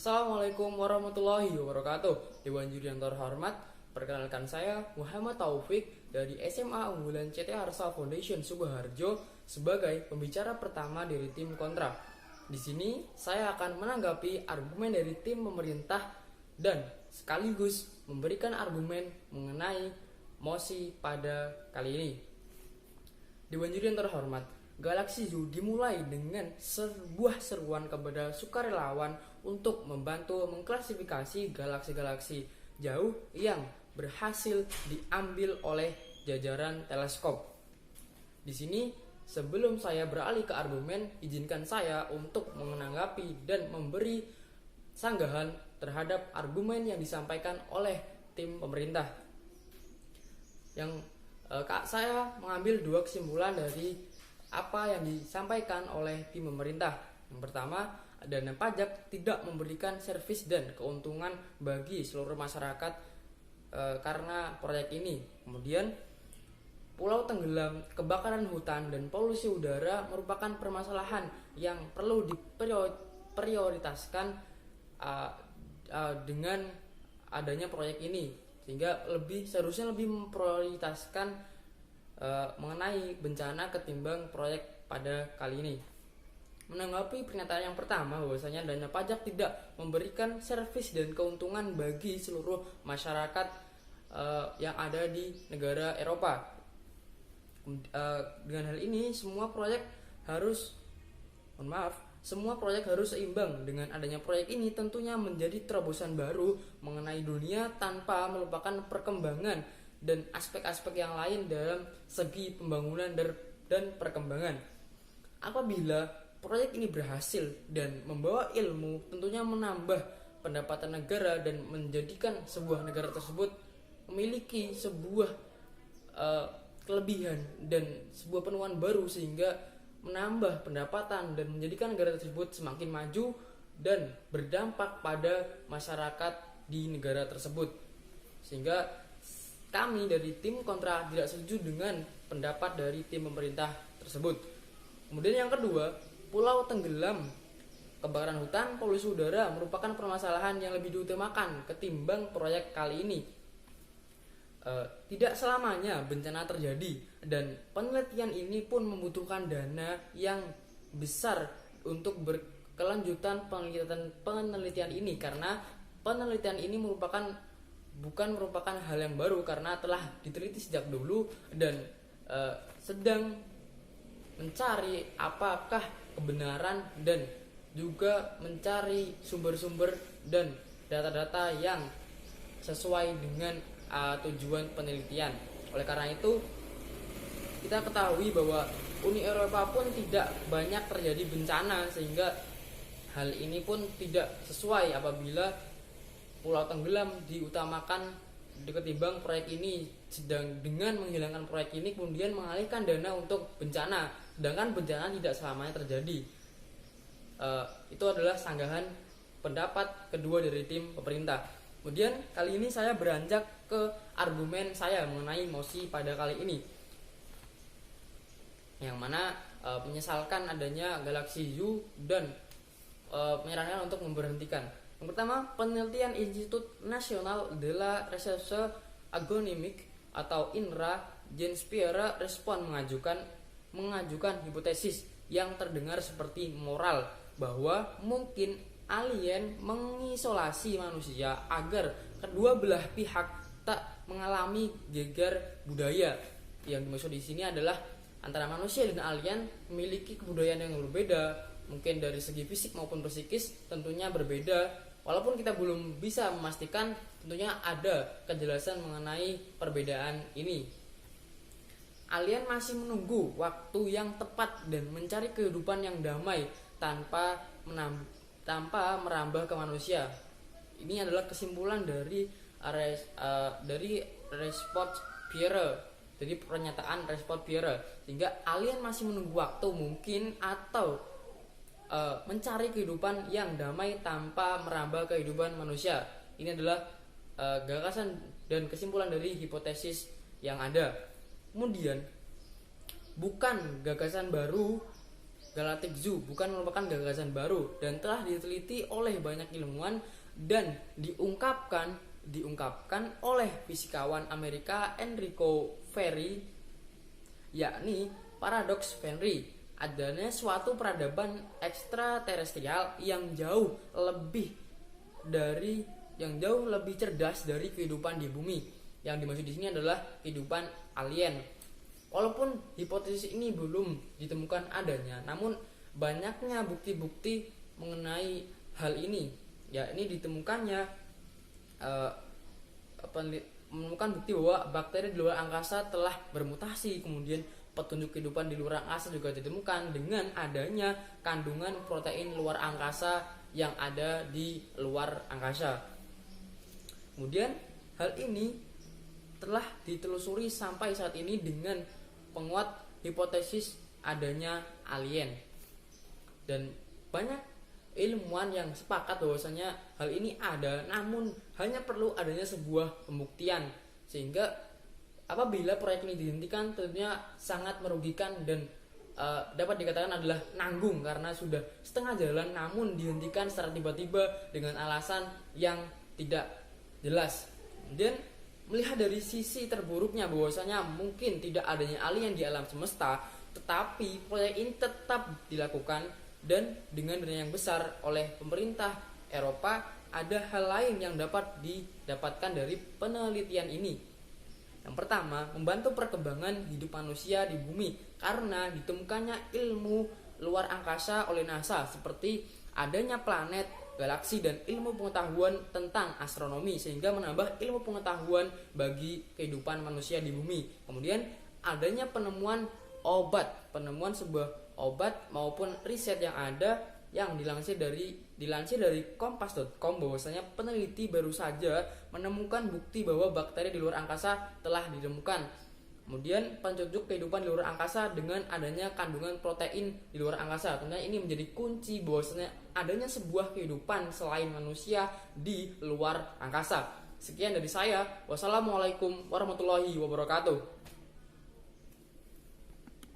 Assalamualaikum warahmatullahi wabarakatuh. Dewan Juri yang terhormat, perkenalkan saya Muhammad Taufik dari SMA Unggulan CT Arsa Foundation Sukoharjo sebagai pembicara pertama dari tim kontra. Di sini saya akan menanggapi argumen dari tim pemerintah dan sekaligus memberikan argumen mengenai mosi pada kali ini. Dewan Juri yang terhormat, Galaxy Zoo dimulai dengan sebuah seruan kepada sukarelawan untuk membantu mengklasifikasi galaksi-galaksi jauh yang berhasil diambil oleh jajaran teleskop. Di sini, sebelum saya beralih ke argumen, izinkan saya untuk menanggapi dan memberi sanggahan terhadap argumen yang disampaikan oleh tim pemerintah. Saya mengambil dua kesimpulan dari apa yang disampaikan oleh tim pemerintah. Yang pertama, dana pajak tidak memberikan servis dan keuntungan bagi seluruh masyarakat karena proyek ini. Kemudian, pulau tenggelam, kebakaran hutan, dan polusi udara merupakan permasalahan yang perlu diprioritaskan dengan adanya proyek ini, sehingga seharusnya lebih memprioritaskan mengenai bencana ketimbang proyek pada kali ini. Menanggapi pernyataan yang pertama bahwasanya dana pajak tidak memberikan servis dan keuntungan bagi seluruh masyarakat yang ada di negara Eropa. Dengan hal ini semua proyek harus seimbang. Dengan adanya proyek ini tentunya menjadi terobosan baru mengenai dunia tanpa melupakan perkembangan dan aspek-aspek yang lain dalam segi pembangunan dan perkembangan. Apabila proyek ini berhasil dan membawa ilmu, tentunya menambah pendapatan negara dan menjadikan sebuah negara tersebut memiliki sebuah kelebihan dan sebuah penuhan baru, sehingga menambah pendapatan dan menjadikan negara tersebut semakin maju dan berdampak pada masyarakat di negara tersebut. Sehingga kami dari tim kontra tidak setuju dengan pendapat dari tim pemerintah tersebut. Kemudian yang kedua, pulau tenggelam, kebakaran hutan, polusi udara merupakan permasalahan yang lebih diutamakan ketimbang proyek kali ini. Tidak selamanya bencana terjadi, dan penelitian ini pun membutuhkan dana yang besar untuk berkelanjutan penelitian ini, karena penelitian ini bukan merupakan hal yang baru karena telah diteliti sejak dulu dan sedang mencari apakah kebenaran dan juga mencari sumber-sumber dan data-data yang sesuai dengan tujuan penelitian. Oleh karena itu, kita ketahui bahwa Uni Eropa pun tidak banyak terjadi bencana, sehingga hal ini pun tidak sesuai apabila pulau tenggelam diutamakan ketimbang proyek ini, sedang dengan menghilangkan proyek ini kemudian mengalihkan dana untuk bencana, sedangkan bencana tidak selamanya terjadi. Itu adalah sanggahan pendapat kedua dari tim pemerintah. Kemudian kali ini saya beranjak ke argumen saya mengenai mosi pada kali ini, yang mana menyesalkan adanya Galaxy Zoo dan menyarankan untuk memberhentikan. Yang pertama, penelitian Institut Nasional de la Recherche Agronomique atau INRA, Jens Pierre Respon mengajukan hipotesis yang terdengar seperti moral bahwa mungkin alien mengisolasi manusia agar kedua belah pihak tak mengalami geger budaya. Yang dimaksud di sini adalah antara manusia dan alien memiliki kebudayaan yang berbeda, mungkin dari segi fisik maupun psikis tentunya berbeda. Walaupun kita belum bisa memastikan, tentunya ada kejelasan mengenai perbedaan ini. Alien masih menunggu waktu yang tepat dan mencari kehidupan yang damai tanpa merambah ke manusia. Ini adalah kesimpulan dari Respon Pierre, dari pernyataan Respon Pierre, sehingga alien masih menunggu waktu mungkin atau mencari kehidupan yang damai tanpa merambah kehidupan manusia. Ini adalah gagasan dan kesimpulan dari hipotesis yang ada. Kemudian, bukan gagasan baru Galactic Zoo bukan merupakan gagasan baru dan telah diteliti oleh banyak ilmuwan dan diungkapkan oleh fisikawan Amerika Enrico Fermi, yakni paradoks Fermi, adanya suatu peradaban ekstraterestrial yang jauh lebih cerdas dari kehidupan di bumi. Yang dimaksud di sini adalah kehidupan alien. Walaupun hipotesis ini belum ditemukan adanya, namun banyaknya bukti-bukti mengenai hal ini. Ya, ini ditemukannya menemukan bukti bahwa bakteri di luar angkasa telah bermutasi. Kemudian petunjuk kehidupan di luar angkasa juga ditemukan dengan adanya kandungan protein luar angkasa yang ada di luar angkasa. Kemudian hal ini telah ditelusuri sampai saat ini dengan penguat hipotesis adanya alien. Dan banyak ilmuwan yang sepakat bahwasanya hal ini ada, namun hanya perlu adanya sebuah pembuktian. Sehingga apabila proyek ini dihentikan tentunya sangat merugikan dan dapat dikatakan adalah nanggung karena sudah setengah jalan namun dihentikan secara tiba-tiba dengan alasan yang tidak jelas. Kemudian melihat dari sisi terburuknya bahwasanya mungkin tidak adanya alien di alam semesta, tetapi proyek ini tetap dilakukan dan dengan dana yang besar oleh pemerintah Eropa. Ada hal lain yang dapat didapatkan dari penelitian ini. Yang pertama, membantu perkembangan hidup manusia di bumi karena ditemukannya ilmu luar angkasa oleh NASA seperti adanya planet, galaksi, dan ilmu pengetahuan tentang astronomi sehingga menambah ilmu pengetahuan bagi kehidupan manusia di bumi. Kemudian adanya penemuan sebuah obat maupun riset yang ada yang dilansir dari kompas.com bahwasanya peneliti baru saja menemukan bukti bahwa bakteri di luar angkasa telah ditemukan. Kemudian penunjuk kehidupan di luar angkasa dengan adanya kandungan protein di luar angkasa. Tentunya ini menjadi kunci bahwasanya adanya sebuah kehidupan selain manusia di luar angkasa. Sekian dari saya. Wassalamualaikum warahmatullahi wabarakatuh.